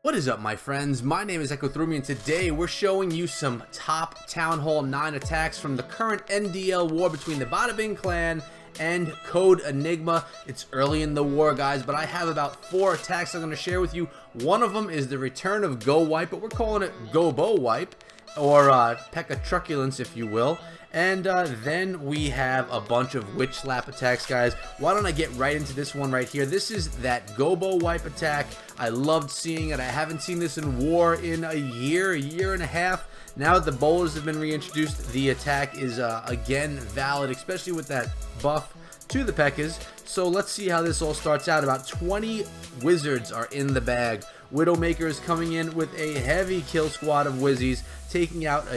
What is up, my friends? My name is Echo3me, and today we're showing you some top Town Hall 9 attacks from the current NDL war between the Bada Bing clan and Code Enigma. It's early in the war, guys, but I have about 4 attacks I'm going to share with you. One of them is the return of GoWiPe, but we're calling it GoBoWiPe, or P.E.K.K.A. Truculence, if you will. And then we have a bunch of witch slap attacks, guys. Why don't I get right into this one right here? This is that GoBoWiPe attack. I loved seeing it. I haven't seen this in war in a year and a half. Now that the bowlers have been reintroduced, the attack is again valid, especially with that buff to the P.E.K.K.As. So let's see how this all starts out. About 20 wizards are in the bag. Widowmaker is coming in with a heavy kill squad of wizzies, taking out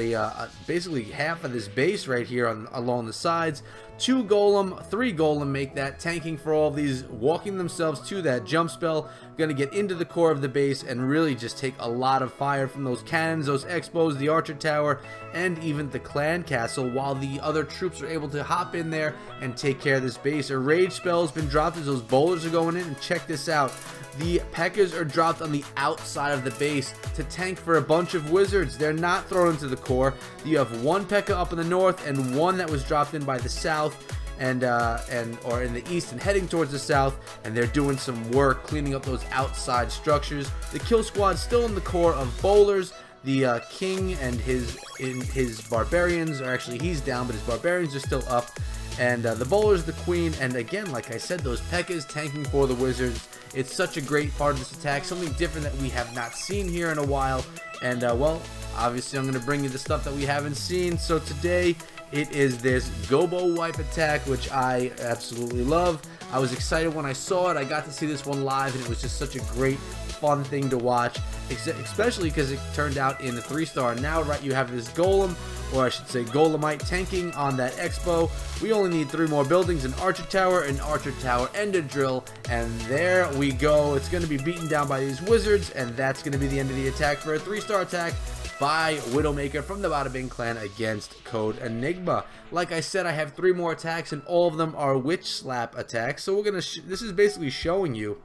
basically half of this base right here along the sides. 2 golem, 3 golem make that, tanking for all these, walking themselves to that jump spell. Going to get into the core of the base and really just take a lot of fire from those cannons, those expos, the archer tower, and even the clan castle, while the other troops are able to hop in there and take care of this base. A rage spell has been dropped as those bowlers are going in, and check this out. The P.E.K.K.As are dropped on the outside of the base to tank for a bunch of wizards. They're not thrown into the core. You have 1 P.E.K.K.A. up in the north and 1 that was dropped in by the south or in the east and heading towards the south, and they're doing some work cleaning up those outside structures. The kill squad's still in the core of bowlers. The king and his barbarians are actually, he's down, but his barbarians are still up. And the bowler's the queen, and again, like I said, those P.E.K.K.As tanking for the wizards. It's such a great part of this attack, something different that we have not seen here in a while. And well, obviously I'm going to bring you the stuff that we haven't seen. So today it is this GoBoWiPe attack, which I absolutely love. I was excited when I saw it. I got to see this one live, and it was just such a great, fun thing to watch, especially because it turned out in the 3-star. Now, right, you have this golem, or I should say golemite, tanking on that expo. We only need 3 more buildings, an archer tower, and a drill, and there we go. It's going to be beaten down by these wizards, and that's going to be the end of the attack for a 3-star attack by Widowmaker from the Bada Bing clan against Code Enigma. Like I said, I have 3 more attacks, and all of them are witch slap attacks. So we're gonna this is basically showing you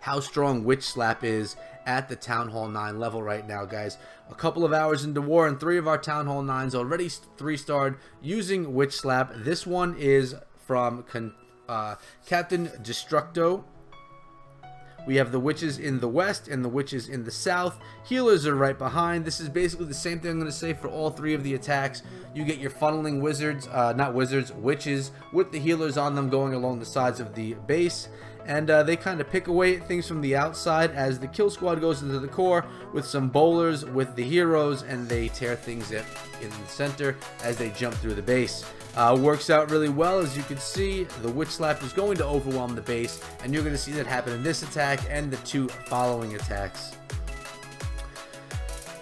how strong witch slap is at the Town Hall 9 level right now, guys. A couple of hours into war, and 3 of our Town Hall 9s already 3-starred using witch slap. This one is from Captain Destructo. We have the witches in the west and the witches in the south. Healers are right behind. This is basically the same thing I'm going to say for all 3 of the attacks. You get your funneling wizards, not wizards, witches, with the healers on them going along the sides of the base. And they kind of pick away at things from the outside as the kill squad goes into the core with some bowlers with the heroes, and they tear things in the center as they jump through the base. Works out really well. As you can see, the witch slap is going to overwhelm the base, and you're going to see that happen in this attack and the 2 following attacks.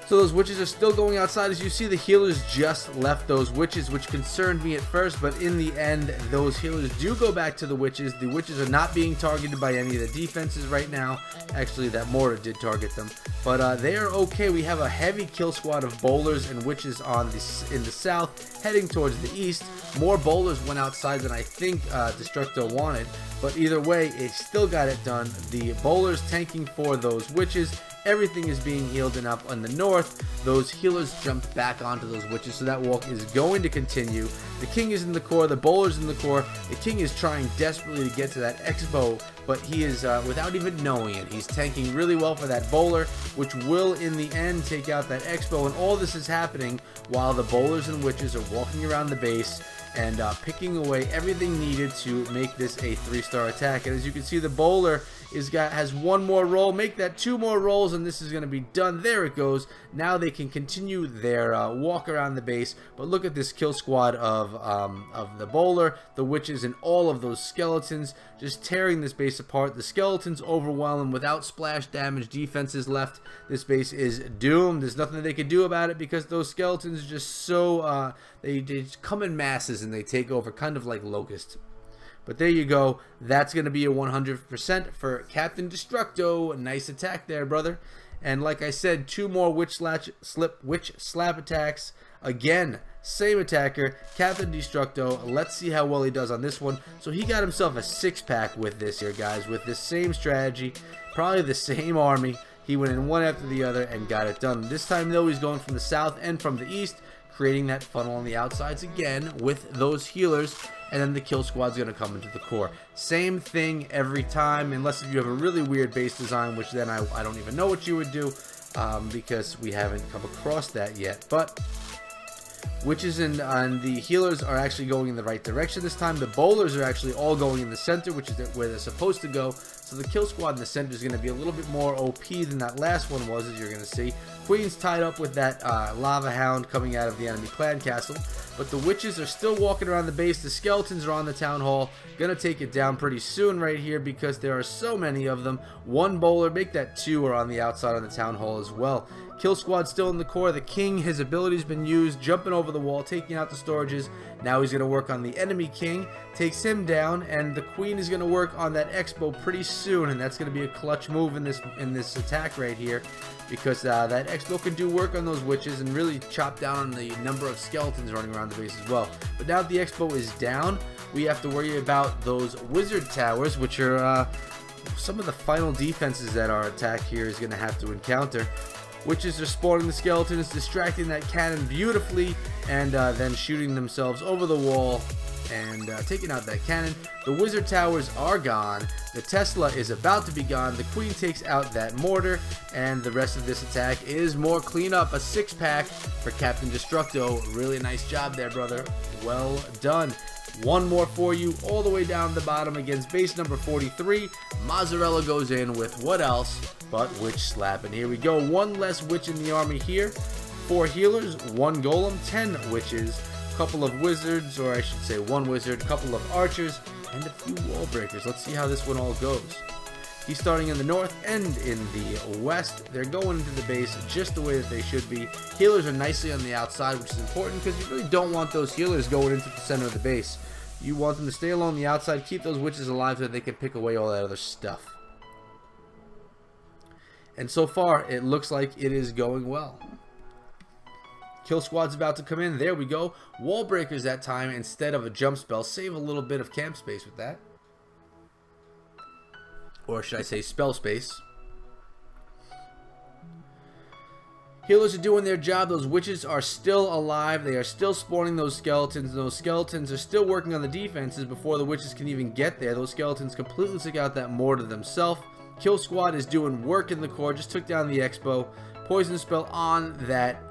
So those witches are still going outside. As you see, the healers just left those witches, which concerned me at first, but in the end, those healers do go back to the witches. The witches are not being targeted by any of the defenses right now. Actually, that mortar did target them, but they are okay. We have a heavy kill squad of bowlers and witches in the south, heading towards the east. More bowlers went outside than I think Destructo wanted, but either way, it still got it done. The bowlers tanking for those witches. Everything is being healed, and up on the north, those healers jumped back onto those witches, so that walk is going to continue. The king is in the core, the bowler's in the core. The king is trying desperately to get to that expo, but he is, without even knowing it, he's tanking really well for that bowler, which will in the end take out that expo. And all this is happening while the bowlers and witches are walking around the base and picking away everything needed to make this a 3-star attack. And as you can see, the bowler has 1 more roll. Make that 2 more rolls, and this is going to be done. There it goes. Now they can continue their walk around the base. But look at this kill squad of the bowler, the witches, and all of those skeletons just tearing this base apart. The skeletons overwhelm them without splash damage. Defenses left. This base is doomed. There's nothing that they can do about it because those skeletons are just so they just come in masses and they take over, kind of like locusts. But there you go. That's going to be a 100% for Captain Destructo. Nice attack there, brother. And like I said, 2 more witch slap attacks. Again, same attacker, Captain Destructo. Let's see how well he does on this one. So he got himself a 6-pack with this here, guys, with this same strategy, probably the same army. He went in one after the other and got it done. This time, though, he's going from the south and from the east, creating that funnel on the outsides again with those healers, and then the kill squad's going to come into the core. Same thing every time, unless if you have a really weird base design, which then I don't even know what you would do, because we haven't come across that yet. But witches and the healers are actually going in the right direction this time. The bowlers are actually all going in the center, which is where they're supposed to go. So the kill squad in the center is going to be a little bit more OP than that last one was, as you're going to see. Queen's tied up with that lava hound coming out of the enemy clan castle. But the witches are still walking around the base. The skeletons are on the town hall. Gonna take it down pretty soon right here because there are so many of them. One bowler, make that two, are on the outside of the town hall as well. Kill squad still in the core. The king, his ability's been used, jumping over the wall, taking out the storages. Now he's gonna work on the enemy king, takes him down, and the queen is gonna work on that expo pretty soon, and that's gonna be a clutch move in this attack right here, because that expo can do work on those witches and really chop down on the number of skeletons running around the base as well. But now that the expo is down, we have to worry about those wizard towers, which are some of the final defenses that our attack here is going to have to encounter. Witches are spawning the skeletons, distracting that cannon beautifully, and then shooting themselves over the wall and taking out that cannon. The wizard towers are gone. The Tesla is about to be gone. The queen takes out that mortar, and the rest of this attack is more cleanup. A 6-pack for Captain Destructo. Really nice job there, brother. Well done. One more for you all the way down the bottom against base number 43. Mozarella goes in with what else but witch slap. And here we go. One less witch in the army here. 4 healers, 1 golem, 10 witches, a couple of wizards, or I should say 1 wizard, a couple of archers, and a few wall breakers. Let's see how this one all goes. He's starting in the north and in the west. They're going into the base just the way that they should be. Healers are nicely on the outside, which is important because you really don't want those healers going into the center of the base. You want them to stay along the outside, keep those witches alive so that they can pick away all that other stuff. And so far, it looks like it is going well. Kill squad's about to come in. There we go. Wall breakers that time instead of a jump spell. Save a little bit of camp space with that. Or should I say spell space. Healers are doing their job. Those witches are still alive. They are still spawning those skeletons. Those skeletons are still working on the defenses before the witches can even get there. Those skeletons completely took out that mortar themselves. Kill squad is doing work in the core. Just took down the expo. Poison spell on that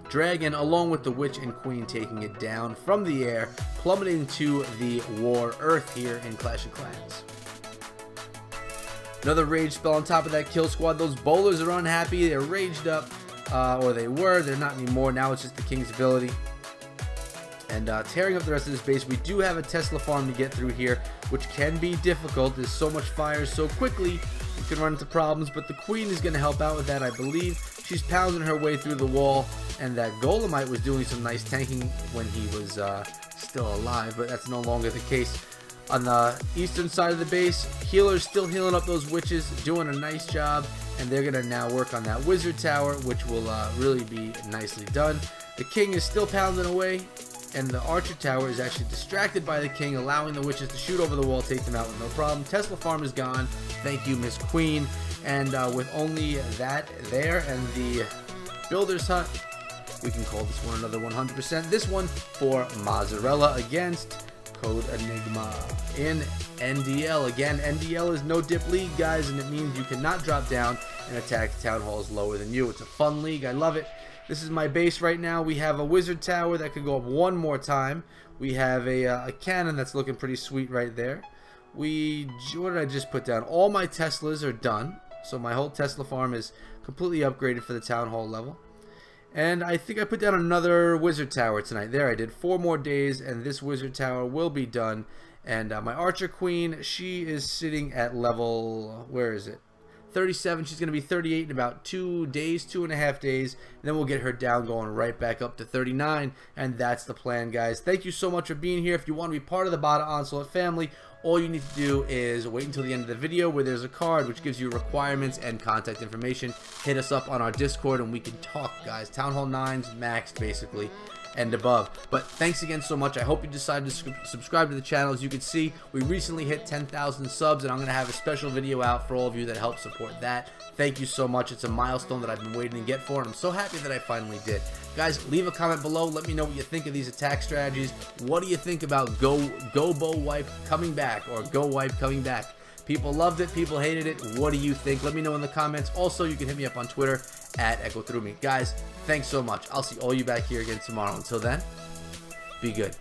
dragon, along with the witch and queen taking it down from the air, plummeting to the war earth here in Clash of Clans. Another rage spell on top of that kill squad. Those bowlers are unhappy. They're raged up, or they were. They're not anymore. Now it's just the king's ability. And tearing up the rest of this base. We do have a Tesla farm to get through here, which can be difficult. There's so much fire so quickly, you can run into problems. But the queen is going to help out with that, I believe. She's pounding her way through the wall. And that Golemite was doing some nice tanking when he was still alive, but that's no longer the case. On the eastern side of the base, healers still healing up those witches, doing a nice job, and they're going to now work on that wizard tower, which will really be nicely done. The king is still pounding away, and the archer tower is actually distracted by the king, allowing the witches to shoot over the wall, take them out with no problem. Tesla farm is gone. Thank you, Miss Queen. And with only that there and the builder's hut, we can call this one another 100%. This one for Mozarella against Code Enigma in NDL. Again, NDL is no dip league, guys, and it means you cannot drop down and attack town halls lower than you. It's a fun league. I love it. This is my base right now. We have a wizard tower that could go up one more time. We have a cannon that's looking pretty sweet right there. What did I just put down? All my Teslas are done. So my whole Tesla farm is completely upgraded for the town hall level. And I think I put down another wizard tower tonight. There, I did 4 more days, and this wizard tower will be done. And my archer queen, she is sitting at level, where is it? 37. She's going to be 38 in about 2 days, 2.5 days. And then we'll get her down, going right back up to 39. And that's the plan, guys. Thank you so much for being here. If you want to be part of the Bada Onslaught family, all you need to do is wait until the end of the video where there's a card which gives you requirements and contact information. Hit us up on our Discord and we can talk, guys. Town Hall 9's maxed, basically. and above. But thanks again so much. I hope you decide to subscribe to the channel. As you can see, we recently hit 10,000 subs, and I'm going to have a special video out for all of you that help support that. Thank you so much. It's a milestone that I've been waiting to get for, and I'm so happy that I finally did. Guys, leave a comment below. Let me know what you think of these attack strategies. What do you think about GoBoWiPe coming back, or GoWiPe coming back? People loved it. People hated it. What do you think? Let me know in the comments. Also, you can hit me up on Twitter at EchoThroughMe. Guys, thanks so much. I'll see all you back here again tomorrow. Until then, be good.